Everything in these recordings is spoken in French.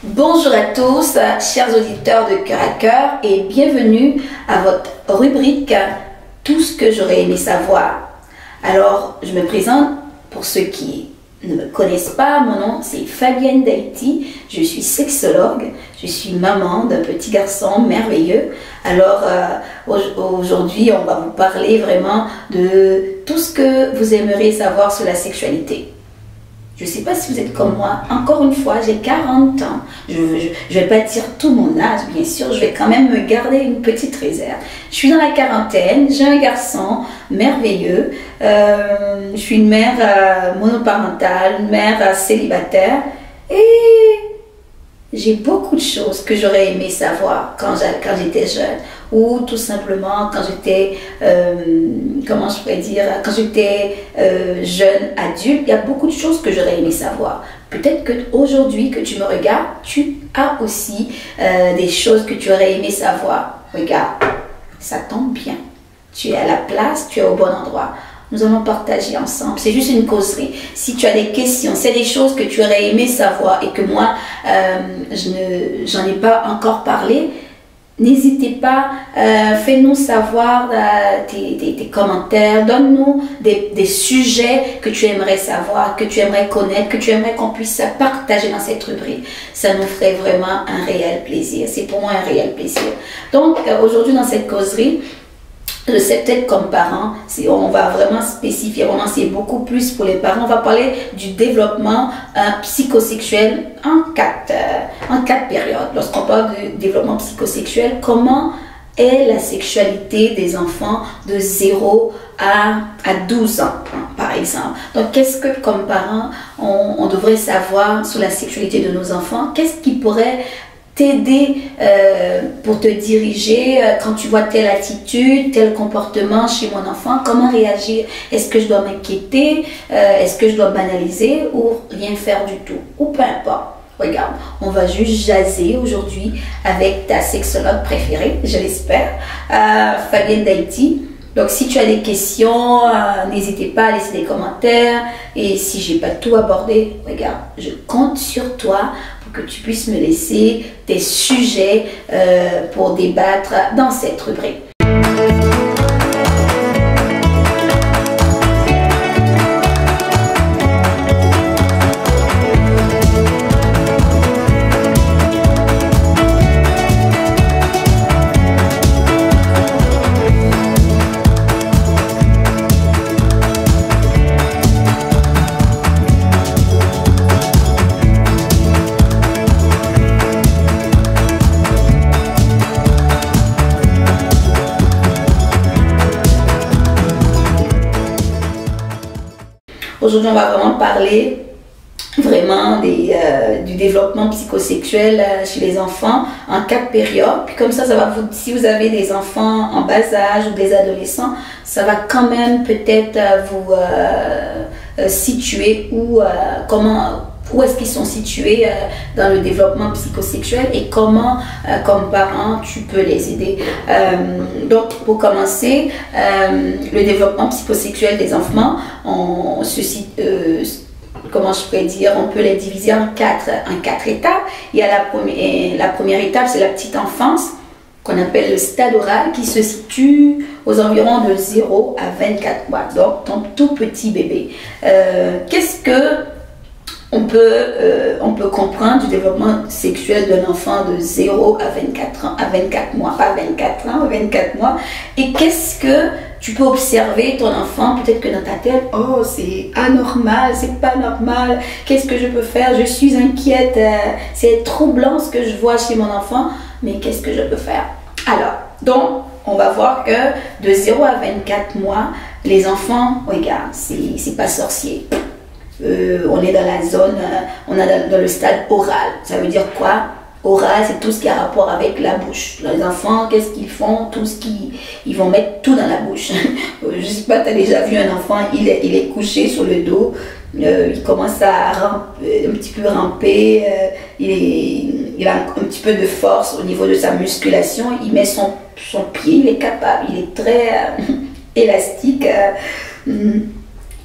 Bonjour à tous, chers auditeurs de Cœur à Cœur, et bienvenue à votre rubrique Tout ce que j'aurais aimé savoir. Alors, je me présente pour ceux qui ne me connaissent pas. Mon nom, c'est Fabienne Daïti. Je suis sexologue. Je suis maman d'un petit garçon merveilleux. Alors, aujourd'hui, on va vous parler vraiment de tout ce que vous aimeriez savoir sur la sexualité. Je ne sais pas si vous êtes comme moi. Encore une fois, j'ai 40 ans. Je ne vais pas dire tout mon âge, bien sûr. Je vais quand même me garder une petite réserve. Je suis dans la quarantaine. J'ai un garçon merveilleux. Je suis une mère monoparentale, une mère célibataire. Et j'ai beaucoup de choses que j'aurais aimé savoir quand j'étais jeune. Ou tout simplement quand j'étais, comment je pourrais dire, quand j'étais jeune adulte. Il y a beaucoup de choses que j'aurais aimé savoir. Peut-être qu'aujourd'hui que tu me regardes, tu as aussi des choses que tu aurais aimé savoir. Regarde, ça tombe bien. Tu es à la place, tu es au bon endroit. Nous allons partager ensemble. C'est juste une causerie. Si tu as des questions, c'est des choses que tu aurais aimé savoir et que moi, j'en ai pas encore parlé, n'hésitez pas, fais-nous savoir tes commentaires, donne-nous des sujets que tu aimerais savoir, que tu aimerais connaître, que tu aimerais qu'on puisse partager dans cette rubrique. Ça nous ferait vraiment un réel plaisir. C'est pour moi un réel plaisir. Donc, aujourd'hui dans cette causerie, je sais peut-être comme parents, on va vraiment spécifier, vraiment c'est beaucoup plus pour les parents. On va parler du développement psychosexuel en quatre périodes. Lorsqu'on parle de développement psychosexuel, comment est la sexualité des enfants de 0 à 12 ans, par exemple. Donc, qu'est-ce que, comme parents, on devrait savoir sur la sexualité de nos enfants? Qu'est-ce qui pourrait t'aider pour te diriger quand tu vois telle attitude, tel comportement chez mon enfant, comment réagir? Est-ce que je dois m'inquiéter? Est-ce que je dois banaliser ou rien faire du tout? Ou peu importe. Regarde, on va juste jaser aujourd'hui avec ta sexologue préférée, je l'espère, Fabienne Daïti. Donc, si tu as des questions, n'hésitez pas à laisser des commentaires. Et si je n'ai pas tout abordé, regarde, je compte sur toi pour que tu puisses me laisser des sujets pour débattre dans cette rubrique. Aujourd'hui, on va vraiment parler du développement psychosexuel chez les enfants en 4 périodes. Puis comme ça va vous, si vous avez des enfants en bas âge ou des adolescents, ça va quand même peut-être vous situer où est-ce qu'ils sont situés dans le développement psychosexuel et comment, comme parent, tu peux les aider. Donc, pour commencer, le développement psychosexuel des enfants, comment je pourrais dire, on peut les diviser en quatre étapes. Il y a la première étape, c'est la petite enfance, qu'on appelle le stade oral, qui se situe aux environs de 0 à 24 mois, donc ton tout petit bébé. Qu'est-ce que on peut comprendre du développement sexuel d'un enfant de 0 à 24 mois, pas 24 ans, 24 mois. Et qu'est-ce que tu peux observer ton enfant, peut-être que dans ta tête, oh c'est anormal, c'est pas normal, qu'est-ce que je peux faire, je suis inquiète, c'est troublant ce que je vois chez mon enfant, mais qu'est-ce que je peux faire? Alors, donc, on va voir que de 0 à 24 mois, les enfants, regarde, c'est pas sorcier. On est dans la zone, on est dans le stade oral. Ça veut dire quoi? Oral, c'est tout ce qui a rapport avec la bouche. Les enfants, qu'est-ce qu'ils font? Ils vont mettre tout dans la bouche. Je ne sais pas, tu as déjà vu un enfant, il est couché sur le dos, il commence à un petit peu ramper, il a un petit peu de force au niveau de sa musculation, il met son pied, il est capable, il est très élastique.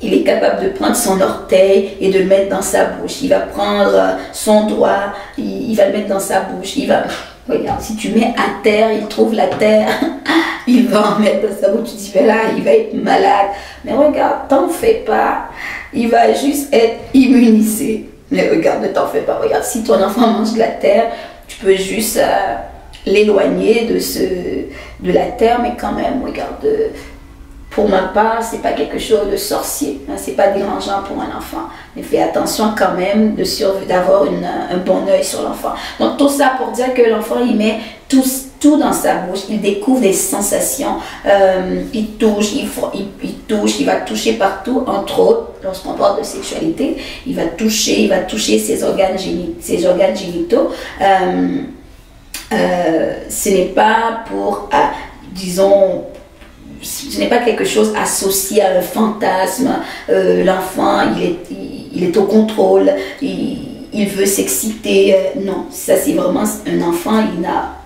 il est capable de prendre son orteil et de le mettre dans sa bouche. Il va prendre son doigt, il va le mettre dans sa bouche. Il va, regarde, si tu mets à terre, il trouve la terre, il va en mettre dans sa bouche. Tu dis, mais là, il va être malade. Mais regarde, t'en fais pas. Il va juste être immunisé. Mais regarde, ne t'en fais pas. Regarde, si ton enfant mange de la terre, tu peux juste l'éloigner de la terre, mais quand même, regarde, pour ma part, c'est pas quelque chose de sorcier, hein, c'est pas dérangeant pour un enfant, mais fais attention quand même d'avoir un bon œil sur l'enfant. Donc tout ça pour dire que l'enfant, il met tout dans sa bouche, il découvre des sensations, il touche, il va toucher partout, entre autres, lorsqu'on parle de sexualité, il va toucher ses organes génitaux. Ce n'est pas pour, disons, ce n'est pas quelque chose associé à un fantasme. L'enfant, il est au contrôle, il veut s'exciter. Non, ça c'est vraiment un enfant,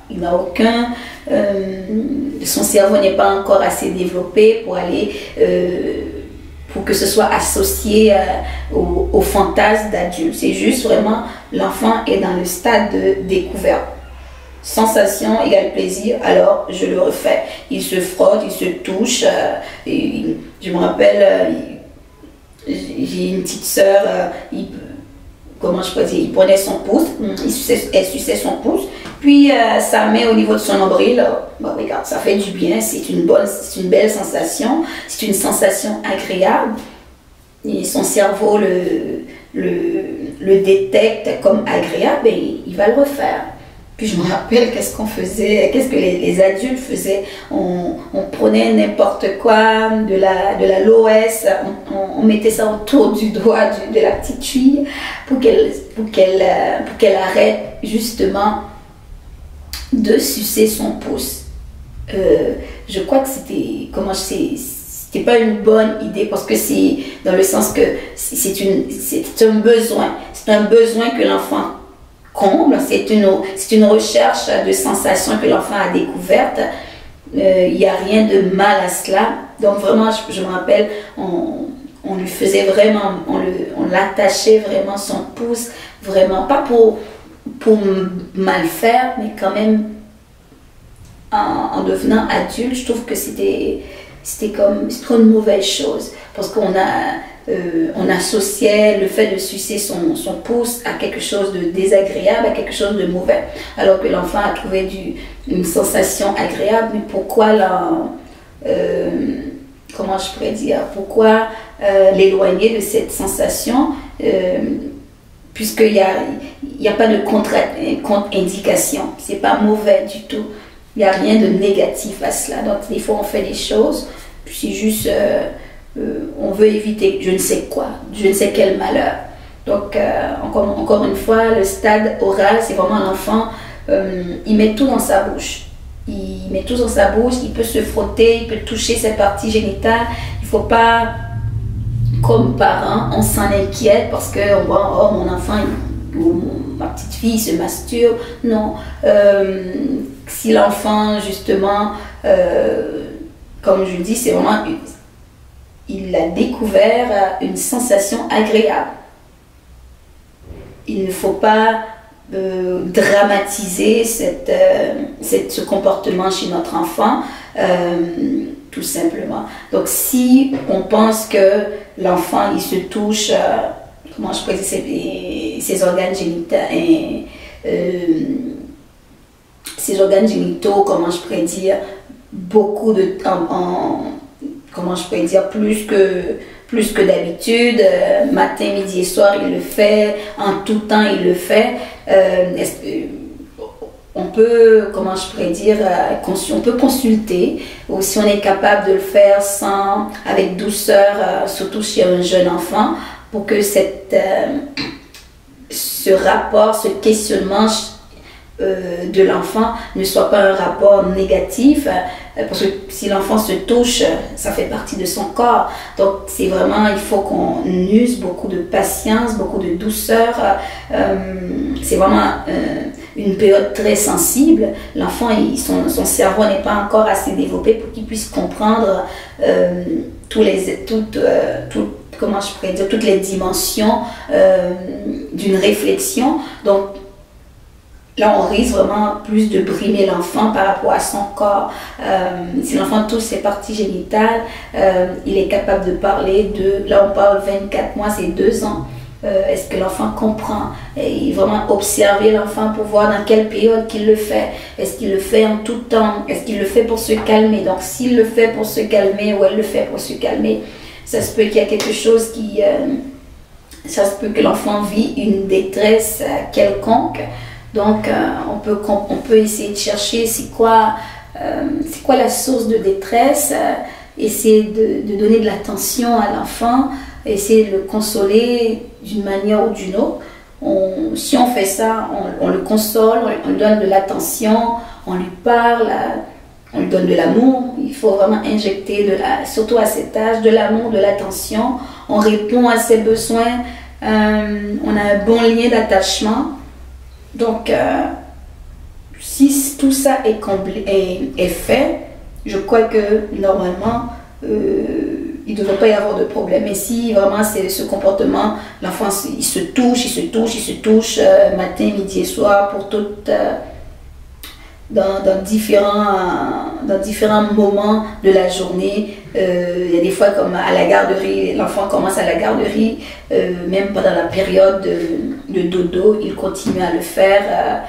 il n'a aucun... son cerveau n'est pas encore assez développé pour aller... pour que ce soit associé au fantasme d'adulte. C'est juste vraiment, l'enfant est dans le stade de découverte. Sensation égale plaisir, alors je le refais. Il se frotte, il se touche. Je me rappelle, j'ai une petite soeur, comment je peux dire, il prenait son pouce, elle suçait son pouce, puis sa main au niveau de son nombril, bon, regarde, ça fait du bien, c'est une belle sensation, c'est une sensation agréable. Et son cerveau le détecte comme agréable et il va le refaire. Puis je me rappelle qu'est-ce qu'on faisait, qu'est-ce que les adultes faisaient. On prenait n'importe quoi, de la LOS, on mettait ça autour du doigt de la petite fille pour qu'elle arrête justement de sucer son pouce. Je crois que c'était pas une bonne idée parce que c'est dans le sens que c'est un besoin. C'est un besoin que l'enfant comble, c'est une recherche de sensations que l'enfant a découverte. Il n'y a rien de mal à cela. Donc vraiment, je me rappelle, on lui faisait vraiment, on l'attachait vraiment son pouce, vraiment, pas pour mal faire, mais quand même, en devenant adulte, je trouve que c'était une mauvaise chose. Parce qu'on on associait le fait de sucer son pouce à quelque chose de désagréable, à quelque chose de mauvais. Alors que l'enfant a trouvé une sensation agréable, mais pourquoi comment je pourrais dire, pourquoi l'éloigner de cette sensation, puisqu'il n'y a pas de contre-indication, c'est pas mauvais du tout, il n'y a rien de négatif à cela. Donc des fois on fait des choses, puis c'est juste... on veut éviter je ne sais quoi, je ne sais quel malheur. Donc, encore une fois, le stade oral, c'est vraiment l'enfant, il met tout dans sa bouche. Il met tout dans sa bouche, il peut se frotter, il peut toucher ses parties génitales. Il ne faut pas, comme parents, on s'en inquiète parce qu'on voit, oh, mon enfant ou ma petite fille se masturbe. Non. Si l'enfant, justement, comme je dis, c'est vraiment... il a découvert une sensation agréable. Il ne faut pas dramatiser ce comportement chez notre enfant, tout simplement. Donc si on pense que l'enfant il se touche, comment je pourrais dire, ses organes génitaux, comment je pourrais dire, beaucoup de temps comment je peux dire, plus que d'habitude, matin, midi et soir, il le fait, en tout temps, il le fait. On peut, comment je pourrais dire, on peut consulter, ou si on est capable de le faire avec douceur, surtout chez un jeune enfant, pour que ce rapport, ce questionnement de l'enfant ne soit pas un rapport négatif, parce que si l'enfant se touche, ça fait partie de son corps. Donc c'est vraiment, il faut qu'on use beaucoup de patience, beaucoup de douceur. C'est vraiment une période très sensible. L'enfant, son cerveau n'est pas encore assez développé pour qu'il puisse comprendre comment je pourrais dire, toutes les dimensions d'une réflexion. Donc, là, on risque vraiment plus de brimer l'enfant par rapport à son corps. Si l'enfant touche ses parties génitales, il est capable de parler de... Là, on parle 24 mois, c'est 2 ans. Est-ce que l'enfant comprend? Et vraiment observer l'enfant pour voir dans quelle période qu'il le fait. Est-ce qu'il le fait en tout temps? Est-ce qu'il le fait pour se calmer? Donc, s'il le fait pour se calmer ou elle le fait pour se calmer, ça se peut qu'il y a quelque chose qui... ça se peut que l'enfant vit une détresse quelconque. Donc, on peut essayer de chercher c'est quoi la source de détresse, essayer de donner de l'attention à l'enfant, essayer de le consoler d'une manière ou d'une autre. Si on fait ça, on le console, on lui donne de l'attention, on lui parle, on lui donne de l'amour. Il faut vraiment injecter, surtout à cet âge, de l'amour, de l'attention. On répond à ses besoins, on a un bon lien d'attachement. Donc, si tout ça est fait, je crois que normalement, il ne devrait pas y avoir de problème. Mais si vraiment c'est ce comportement, l'enfant il se touche matin, midi et soir pour dans différents moments de la journée. Il y a des fois comme à la garderie, l'enfant commence à la garderie, même pendant la période de dodo, il continue à le faire.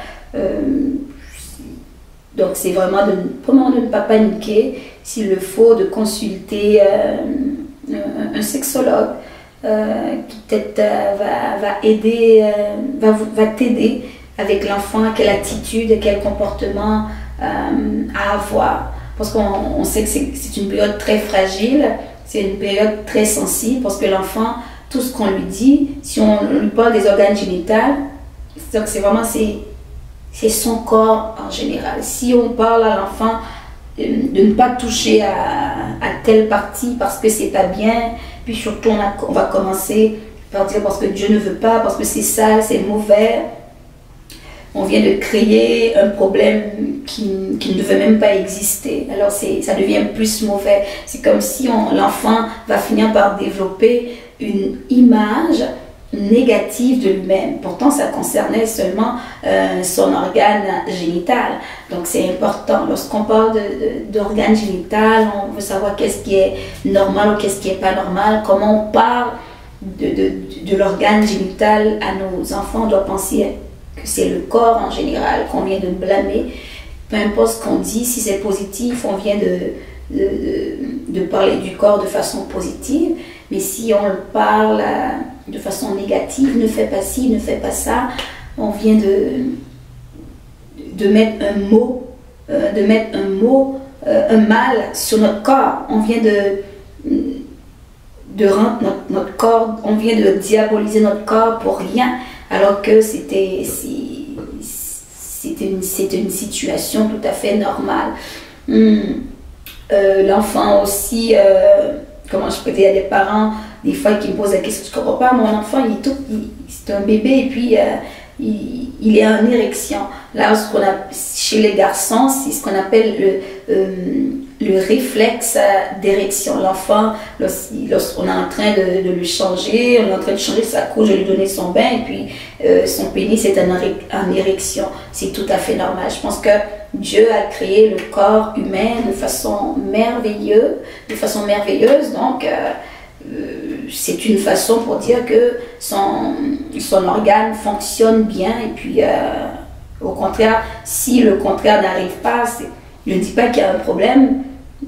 Donc c'est vraiment de ne pas paniquer, s'il le faut, de consulter un sexologue qui peut-être va t'aider avec l'enfant, quelle attitude, quel comportement à avoir. Parce qu'on sait que c'est une période très fragile, c'est une période très sensible, parce que l'enfant, tout ce qu'on lui dit, si on lui parle des organes génitaux, c'est vraiment c'est son corps en général. Si on parle à l'enfant de ne pas toucher à telle partie parce que c'est pas bien, puis surtout on va commencer par dire parce que Dieu ne veut pas, parce que c'est sale, c'est mauvais. On vient de créer un problème qui ne devait même pas exister. Alors ça devient plus mauvais. C'est comme si l'enfant va finir par développer une image négative de lui-même. Pourtant, ça concernait seulement son organe génital. Donc, c'est important. Lorsqu'on parle d'organe génital, on veut savoir qu'est-ce qui est normal ou qu'est-ce qui n'est pas normal. Comment on parle de l'organe génital à nos enfants, on doit penser que c'est le corps en général qu'on vient de blâmer. Peu importe ce qu'on dit, si c'est positif, on vient de parler du corps de façon positive. Mais si on le parle de façon négative, ne fais pas ci, ne fais pas ça, on vient de mettre un mot, un mal sur notre corps. On vient de rendre notre corps, on vient de diaboliser notre corps pour rien, alors que c'était une situation tout à fait normale. L'enfant aussi, comment je peux dire, il y a des parents, des fois, qui me posent la question, je ne comprends pas, mon enfant, c'est un bébé et puis il est en érection. Là, chez les garçons, c'est ce qu'on appelle le réflexe d'érection. L'enfant, lorsqu'on est en train de le changer, on est en train de changer sa couche, de lui donner son bain, et puis son pénis est en érection. C'est tout à fait normal. Je pense que Dieu a créé le corps humain de façon merveilleuse, donc c'est une façon pour dire que son organe fonctionne bien, et puis au contraire, si le contraire n'arrive pas, je ne dis pas qu'il y a un problème.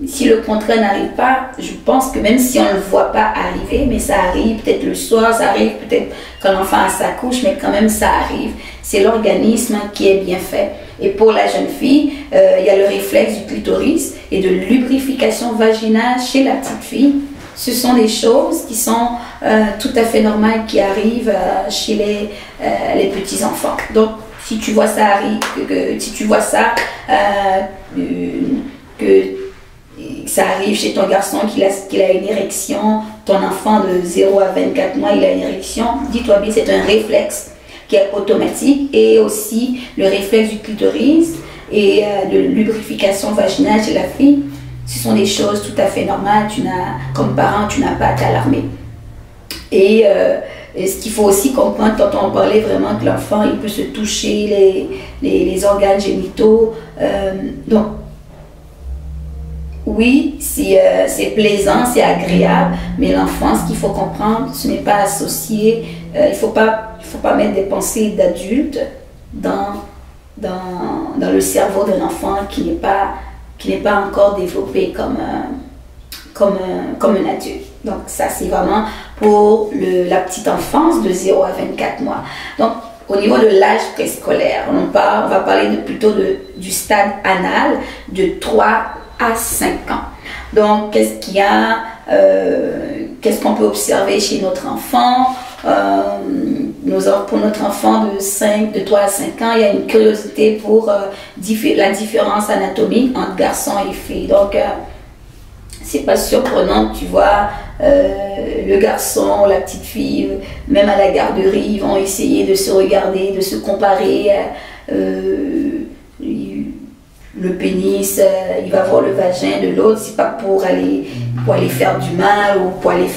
Si le contraire n'arrive pas, je pense que même si on ne le voit pas arriver, mais ça arrive peut-être le soir, ça arrive peut-être quand l'enfant a sa couche, mais quand même ça arrive. C'est l'organisme qui est bien fait. Et pour la jeune fille, il y a le réflexe du clitoris et de lubrification vaginale chez la petite fille. Ce sont des choses qui sont tout à fait normales, qui arrivent chez les petits enfants. Donc, si tu vois ça que ça arrive chez ton garçon qu'il a une érection, ton enfant de 0 à 24 mois, il a une érection, dis-toi bien, c'est un réflexe qui est automatique, et aussi le réflexe du clitoris et de lubrification vaginale chez la fille. Ce sont des choses tout à fait normales. Comme parent, tu n'as pas à t'alarmer. Et ce qu'il faut aussi comprendre quand on parlait vraiment que l'enfant, il peut se toucher les organes génitaux. Donc, oui, c'est plaisant, c'est agréable, mais l'enfant, ce qu'il faut comprendre, ce n'est pas associé, il ne faut pas mettre des pensées d'adulte dans le cerveau d'un enfant qui n'est pas encore développé comme un adulte. Donc ça, c'est vraiment pour la petite enfance de 0 à 24 mois. Donc, au niveau de l'âge préscolaire, on va parler plutôt du stade anal de 3 à 5 ans. Donc, qu'est-ce qu'il y a, qu'est-ce qu'on peut observer chez notre enfant? Pour notre enfant de 3 à 5 ans, il y a une curiosité pour la différence anatomique entre garçons et filles. Donc, c'est pas surprenant, tu vois, le garçon, la petite fille, même à la garderie, ils vont essayer de se regarder, de se comparer. Le pénis, il va voir le vagin de l'autre, c'est pas pour aller faire du mal ou pour aller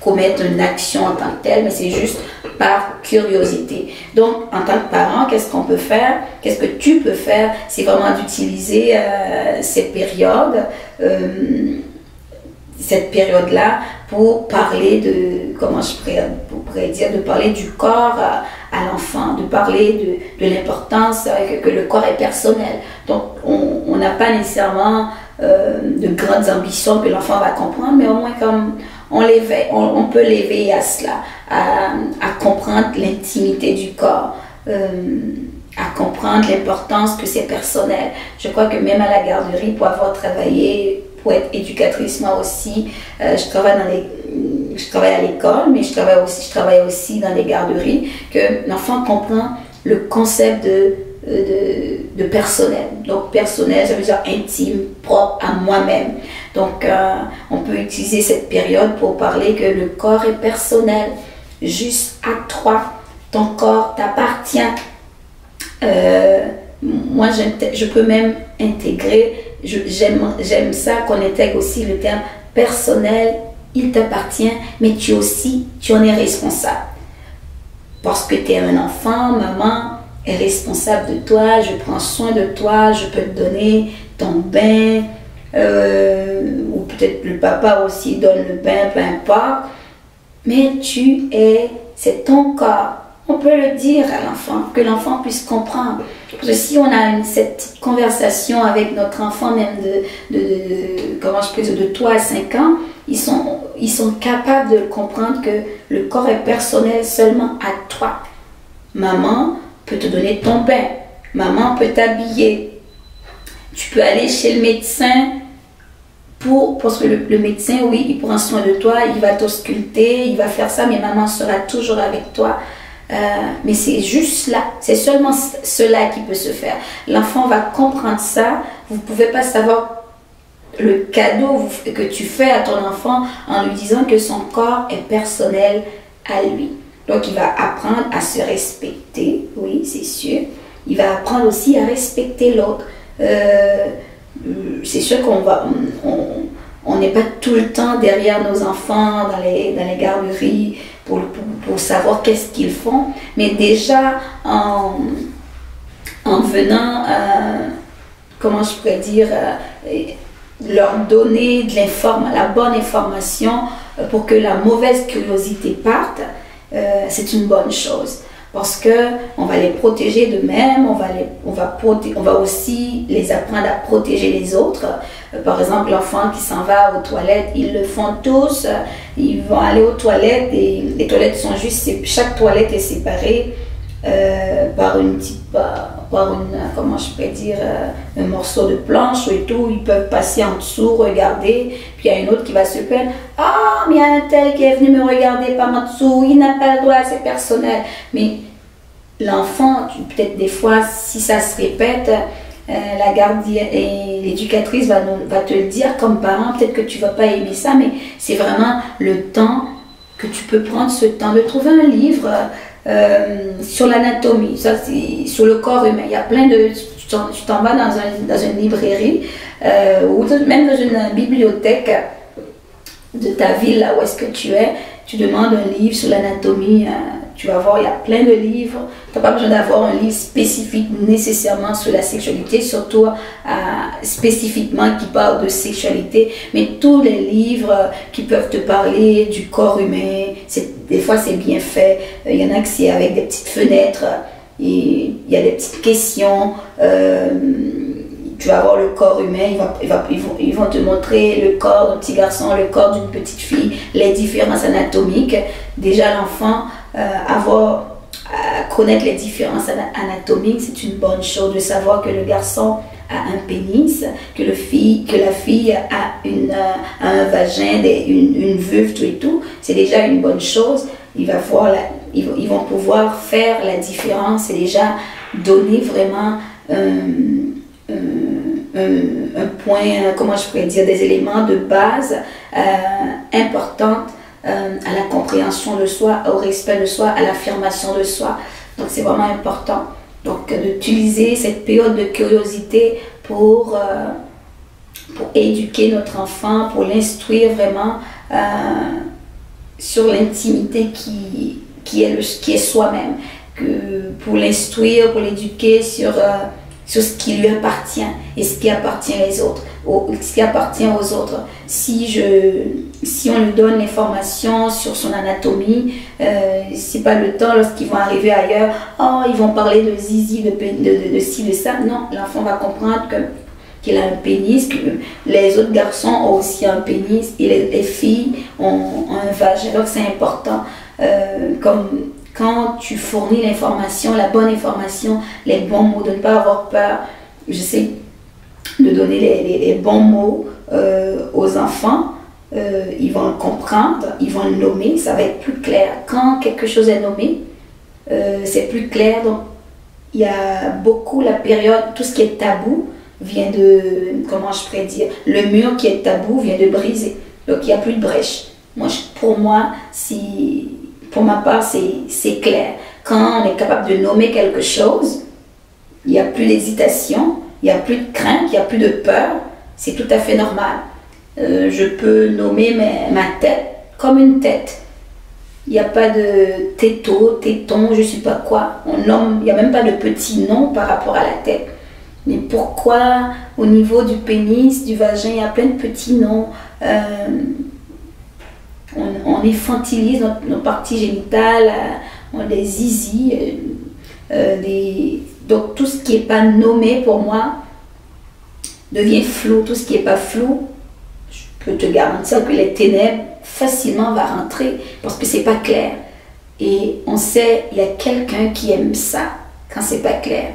commettre une action en tant que telle, mais c'est juste par curiosité. Donc, en tant que parent, qu'est-ce qu'on peut faire? Qu'est-ce que tu peux faire? C'est vraiment d'utiliser cette période-là pour parler de, comment je pourrais dire, de parler du corps à l'enfant, de parler de l'importance que le corps est personnel. Donc, on n'a pas nécessairement de grandes ambitions que l'enfant va comprendre, mais au moins comme on peut l'éveiller à cela, à comprendre l'intimité du corps, à comprendre l'importance que c'est personnel. Je crois que même à la garderie, pour avoir travaillé, pour être éducatrice, moi aussi, je travaille à l'école, mais je travaille aussi dans les garderies, que l'enfant comprend le concept de personnel. Donc personnel, ça veut dire intime, propre à moi-même. Donc on peut utiliser cette période pour parler que le corps est personnel, juste à toi. Ton corps t'appartient. Moi, je peux même intégrer, j'aime ça qu'on intègre aussi le terme personnel, il t'appartient, mais tu en es responsable. Parce que tu es un enfant, maman est responsable de toi, je prends soin de toi, je peux te donner ton bain, ou peut-être le papa aussi donne le bain, peu importe. Mais c'est ton corps. On peut le dire à l'enfant, que l'enfant puisse comprendre. Parce que si on a cette petite conversation avec notre enfant, même de 3 à 5 ans, ils sont capables de comprendre que le corps est personnel seulement à toi. Maman peut te donner ton bain. Maman peut t'habiller. Tu peux aller chez le médecin parce que le médecin, oui, il prend soin de toi, il va t'ausculter, il va faire ça, mais maman sera toujours avec toi. Mais c'est juste là, c'est seulement cela qui peut se faire. L'enfant va comprendre ça. Vous ne pouvez pas savoir le cadeau que tu fais à ton enfant en lui disant que son corps est personnel à lui. Donc il va apprendre à se respecter, oui, c'est sûr. Il va apprendre aussi à respecter l'autre. C'est sûr on n'est pas tout le temps derrière nos enfants dans les garderies pour savoir qu'est-ce qu'ils font, mais déjà en venant, comment je pourrais dire, leur donner la bonne information pour que la mauvaise curiosité parte, c'est une bonne chose. Parce qu'on va les protéger d'eux-mêmes, on va aussi les apprendre à protéger les autres. Par exemple, l'enfant qui s'en va aux toilettes, ils le font tous. Ils vont aller aux toilettes et les toilettes sont juste, chaque toilette est séparée par comment je peux dire, un morceau de planche et tout. Ils peuvent passer en dessous, regarder. Puis il y a une autre qui va se plaindre. Ah, mais il y a un tel qui est venu me regarder par en dessous. Il n'a pas le droit, c'est personnel. Mais l'enfant, peut-être des fois, si ça se répète, la gardienne et l'éducatrice va te le dire comme parent. Peut-être que tu ne vas pas aimer ça, mais c'est vraiment le temps que tu peux prendre ce temps de trouver un livre sur l'anatomie, sur le corps humain. Il y a plein de... Tu t'en vas dans une librairie ou même dans une bibliothèque de ta ville, là où est-ce que tu es. tu demandes un livre sur l'anatomie, tu vas voir, il y a plein de livres. Tu n'as pas besoin d'avoir un livre spécifique nécessairement sur la sexualité, surtout spécifiquement qui parle de sexualité. Mais tous les livres qui peuvent te parler du corps humain, des fois c'est bien fait. Il y en a qui c'est avec des petites fenêtres, et il y a des petites questions. Tu vas voir le corps humain, ils vont te montrer le corps d'un petit garçon, le corps d'une petite fille, les différences anatomiques. Déjà l'enfant, connaître les différences anatomiques, c'est une bonne chose de savoir que le garçon a un pénis, que la fille a un vagin, une vulve, tout et tout. C'est déjà une bonne chose. Ils vont pouvoir faire la différence et déjà donner vraiment un point, comment je pourrais dire, des éléments de base importants à la compréhension de soi, au respect de soi, à l'affirmation de soi. Donc c'est vraiment important d'utiliser cette période de curiosité pour éduquer notre enfant, pour l'instruire vraiment sur l'intimité qui est soi-même, pour l'instruire, pour l'éduquer sur ce qui lui appartient et ce qui appartient aux autres. Si on lui donne l'information sur son anatomie, c'est pas le temps lorsqu'ils vont arriver ailleurs, ils vont parler de zizi, de ci, de ça. Non, l'enfant va comprendre qu'il a un pénis, que les autres garçons ont aussi un pénis et les filles ont un vagin. Donc c'est important, comme quand tu fournis l'information, la bonne information, les bons mots, de ne pas avoir peur. J'essaie de donner les bons mots aux enfants. Ils vont le comprendre, ils vont le nommer, ça va être plus clair. Quand quelque chose est nommé, c'est plus clair. Donc, il y a beaucoup la période, tout ce qui est tabou vient de, comment je pourrais dire, le mur qui est tabou vient de briser. Donc, il n'y a plus de brèche. Pour ma part, c'est clair. Quand on est capable de nommer quelque chose, il n'y a plus d'hésitation, il n'y a plus de crainte, il n'y a plus de peur. C'est tout à fait normal. Je peux nommer ma tête comme une tête. Il n'y a pas de téton, je ne sais pas quoi. On nomme, il n'y a même pas de petit nom par rapport à la tête. Mais pourquoi au niveau du pénis, du vagin, il y a plein de petits noms. On infantilise nos parties génitales, on les zizi. Donc tout ce qui n'est pas nommé pour moi devient flou. Tout ce qui n'est pas flou, je peux te garantir que les ténèbres facilement va rentrer parce que c'est pas clair. Et on sait, il y a quelqu'un qui aime ça quand c'est pas clair.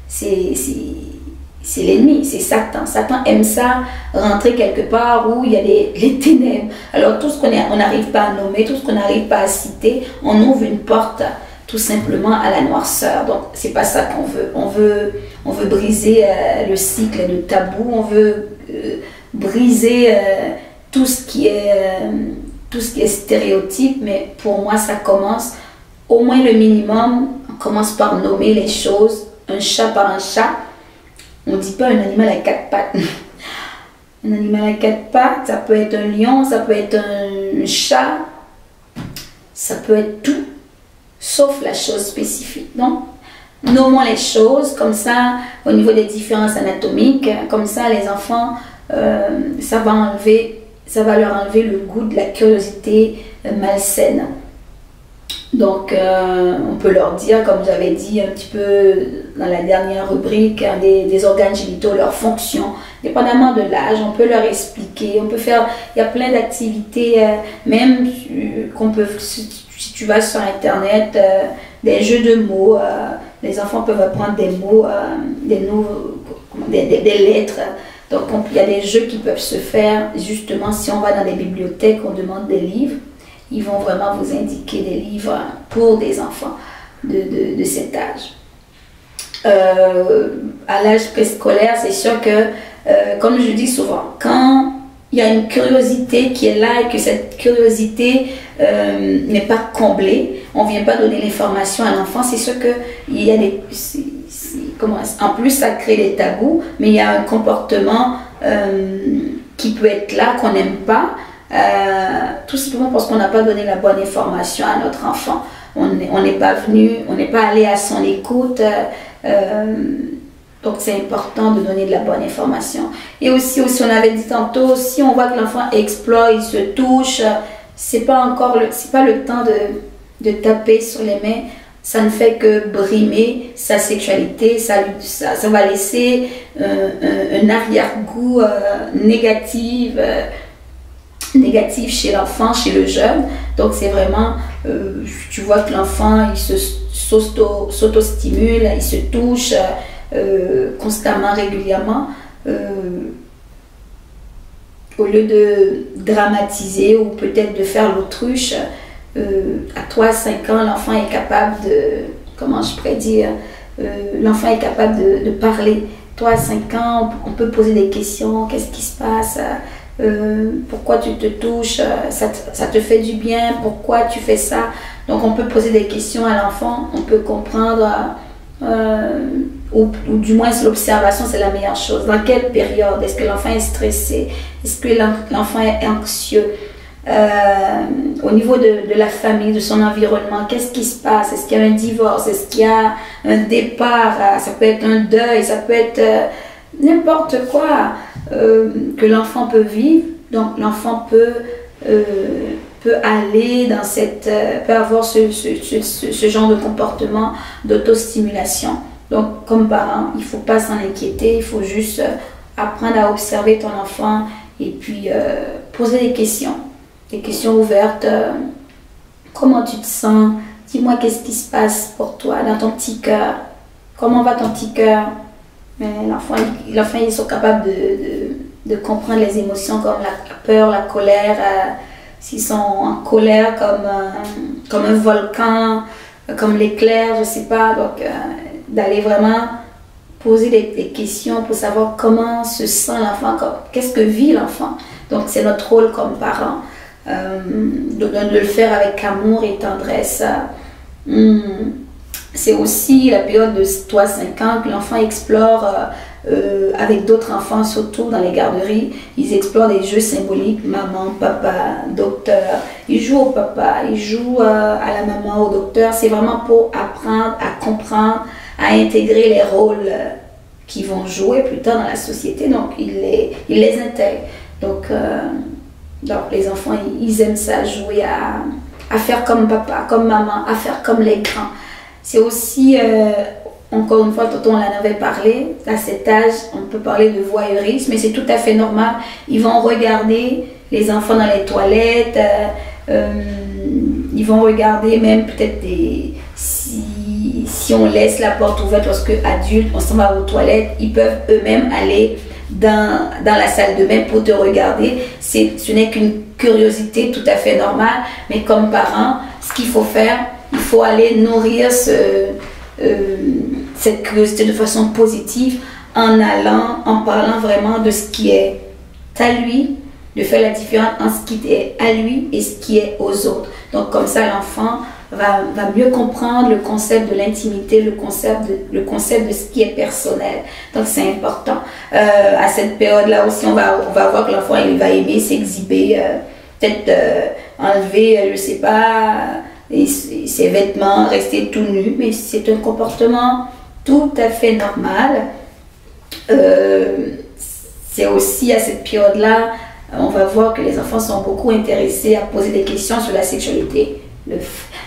C'est l'ennemi, c'est Satan. Satan aime ça, rentrer quelque part où il y a les ténèbres. Alors tout ce qu'on n'arrive pas à nommer, tout ce qu'on n'arrive pas à citer, on ouvre une porte tout simplement à la noirceur. Donc c'est pas ça qu'on veut. On veut briser le cycle de tabou, on veut briser tout ce qui est stéréotype, mais pour moi ça commence, au moins le minimum, on commence par nommer les choses, un chat par un chat. On ne dit pas un animal à 4 pattes. Un animal à 4 pattes, ça peut être un lion, ça peut être un chat, ça peut être tout, sauf la chose spécifique. Donc, nommons les choses, comme ça, au niveau des différences anatomiques, comme ça, les enfants, ça va leur enlever le goût de la curiosité malsaine. Donc, on peut leur dire, comme j'avais dit un petit peu dans la dernière rubrique, hein, des organes génitaux, leurs fonctions, dépendamment de l'âge, on peut leur expliquer, on peut faire, il y a plein d'activités, même qu'on peut, si tu vas sur Internet, des jeux de mots, les enfants peuvent apprendre des mots, des lettres. Donc, il y a des jeux qui peuvent se faire, justement, si on va dans les bibliothèques, on demande des livres. Ils vont vraiment vous indiquer des livres pour des enfants de cet âge. À l'âge préscolaire, c'est sûr que, comme je dis souvent, quand il y a une curiosité qui est là et que cette curiosité n'est pas comblée, on ne vient pas donner l'information à l'enfant, c'est sûr qu'il y a des... en plus, ça crée des tabous, mais il y a un comportement qui peut être là, qu'on n'aime pas. tout simplement parce qu'on n'a pas donné la bonne information à notre enfant. On n'est pas venu, on n'est pas allé à son écoute. Donc c'est important de donner de la bonne information. Et aussi on avait dit tantôt, si on voit que l'enfant explore, il se touche, c'est pas le temps de taper sur les mains. Ça ne fait que brimer sa sexualité, ça va laisser un arrière-goût négatif chez l'enfant, chez le jeune. Donc c'est vraiment, tu vois que l'enfant il s'auto-stimule, il se touche constamment, régulièrement, au lieu de dramatiser ou peut-être de faire l'autruche. À 3 à 5 ans, l'enfant est capable comment je pourrais dire, l'enfant est capable de parler. 3 à 5 ans, on peut poser des questions, qu'est-ce qui se passe, pourquoi tu te touches, ça te fait du bien, pourquoi tu fais ça. Donc on peut poser des questions à l'enfant, on peut comprendre, ou du moins l'observation c'est la meilleure chose. Dans quelle période? Est-ce que l'enfant est stressé? Est-ce que l'enfant est anxieux? Au niveau de la famille, de son environnement, qu'est-ce qui se passe? Est-ce qu'il y a un divorce? Est-ce qu'il y a un départ? Ça peut être un deuil, ça peut être n'importe quoi que l'enfant peut vivre. Donc l'enfant peut aller dans peut avoir ce genre de comportement d'autostimulation. Donc comme parent, il ne faut pas s'en inquiéter, il faut juste apprendre à observer ton enfant et puis poser des questions ouvertes. Comment tu te sens? Dis-moi qu'est-ce qui se passe pour toi dans ton petit cœur. Comment va ton petit cœur? L'enfant, ils sont capables de comprendre les émotions comme la peur, la colère. S'ils sont en colère comme un volcan, comme l'éclair, je ne sais pas. Donc, d'aller vraiment poser des questions pour savoir comment se sent l'enfant, qu'est-ce que vit l'enfant. Donc, c'est notre rôle comme parents. De le faire avec amour et tendresse. C'est aussi la période de 3 à 5 ans que l'enfant explore avec d'autres enfants, surtout dans les garderies. Ils explorent des jeux symboliques, maman, papa, docteur. Ils jouent au papa, ils jouent à la maman, au docteur. C'est vraiment pour apprendre à comprendre, à intégrer les rôles qu'ils vont jouer plus tard dans la société. Donc ils les intègrent. Donc les enfants, ils aiment ça, jouer à faire comme papa, comme maman, à faire comme les grands. C'est aussi, encore une fois, tantôt on en avait parlé, à cet âge, on peut parler de voyeurisme, mais c'est tout à fait normal. Ils vont regarder les enfants dans les toilettes, ils vont regarder même peut-être si on laisse la porte ouverte lorsque adulte, on s'en va aux toilettes, ils peuvent eux-mêmes aller dans la salle de bain pour te regarder. Ce n'est qu'une curiosité tout à fait normale, mais comme parent, ce qu'il faut faire, il faut aller nourrir cette curiosité de façon positive en parlant vraiment de ce qui est à lui, de faire la différence entre ce qui est à lui et ce qui est aux autres. Donc comme ça, l'enfant va mieux comprendre le concept de l'intimité, le concept de ce qui est personnel. Donc c'est important. À cette période-là aussi, on va voir que l'enfant il va aimer s'exhiber, peut-être enlever, je ne sais pas, ses vêtements, rester tout nu, mais c'est un comportement tout à fait normal. C'est aussi à cette période-là, on va voir que les enfants sont beaucoup intéressés à poser des questions sur la sexualité.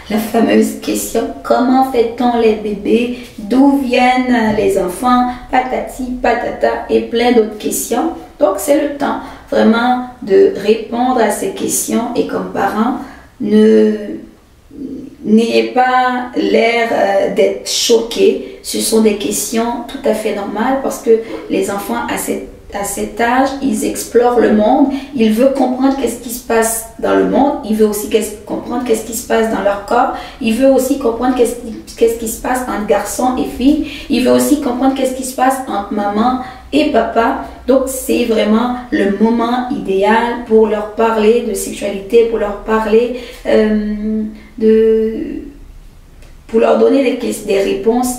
La fameuse question, comment fait-on les bébés? D'où viennent les enfants? Patati, patata et plein d'autres questions. Donc c'est le temps vraiment de répondre à ces questions et comme parents, n'ayez pas l'air d'être choqués. Ce sont des questions tout à fait normales parce que les enfants à cet âge, ils explorent le monde. Ils veulent comprendre qu'est-ce qui se passe dans le monde. Ils veulent aussi comprendre qu'est-ce qui se passe dans leur corps. Ils veulent aussi comprendre qu'est-ce qui se passe entre garçons et filles. Ils veulent aussi comprendre qu'est-ce qui se passe entre maman et papa. Donc c'est vraiment le moment idéal pour leur parler de sexualité, pour leur parler pour leur donner des réponses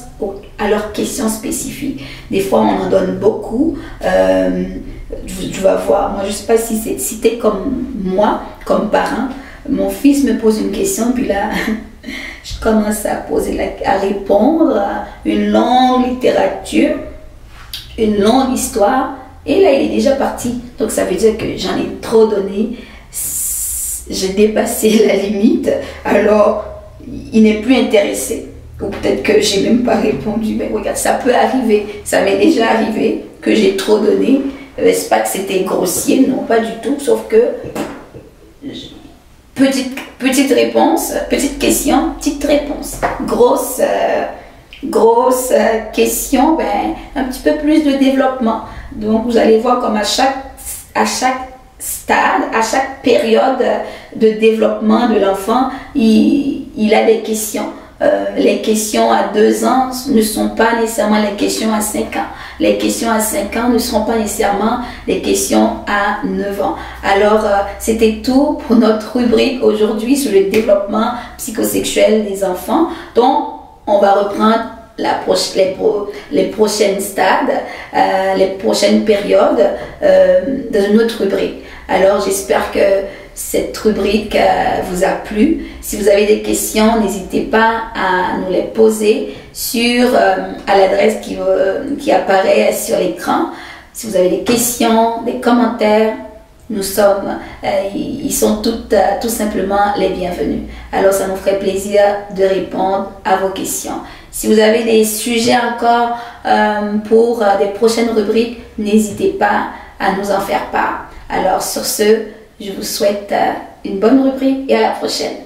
à leurs questions spécifiques. Des fois, on en donne beaucoup. Tu vas voir, moi je ne sais pas si tu es comme moi, comme parent. Mon fils me pose une question, puis là, je commence à répondre à une longue littérature, une longue histoire. Et là, il est déjà parti. Donc, ça veut dire que j'en ai trop donné. J'ai dépassé la limite. Alors, il n'est plus intéressé. Ou peut-être que j'ai même pas répondu. Mais regarde, ça peut arriver. Ça m'est déjà arrivé que j'ai trop donné. C'est pas que c'était grossier, non, pas du tout. Sauf que petite réponse, petite question, petite réponse. Grosse question, ben, un petit peu plus de développement. Donc, vous allez voir comme à chaque stade, à chaque période de développement de l'enfant, il a des questions. Les questions à 2 ans ne sont pas nécessairement les questions à 5 ans. Les questions à 5 ans ne seront pas nécessairement les questions à 9 ans. Alors, c'était tout pour notre rubrique aujourd'hui sur le développement psychosexuel des enfants. Donc, on va reprendre les prochaines stades, les prochaines périodes dans une autre rubrique. Alors, j'espère que cette rubrique vous a plu. Si vous avez des questions, n'hésitez pas à nous les poser à l'adresse qui apparaît sur l'écran. Si vous avez des questions, des commentaires, ils sont tout simplement les bienvenus. Alors, ça nous ferait plaisir de répondre à vos questions. Si vous avez des sujets encore pour des prochaines rubriques, n'hésitez pas à nous en faire part. Alors, sur ce, je vous souhaite une bonne rubrique et à la prochaine.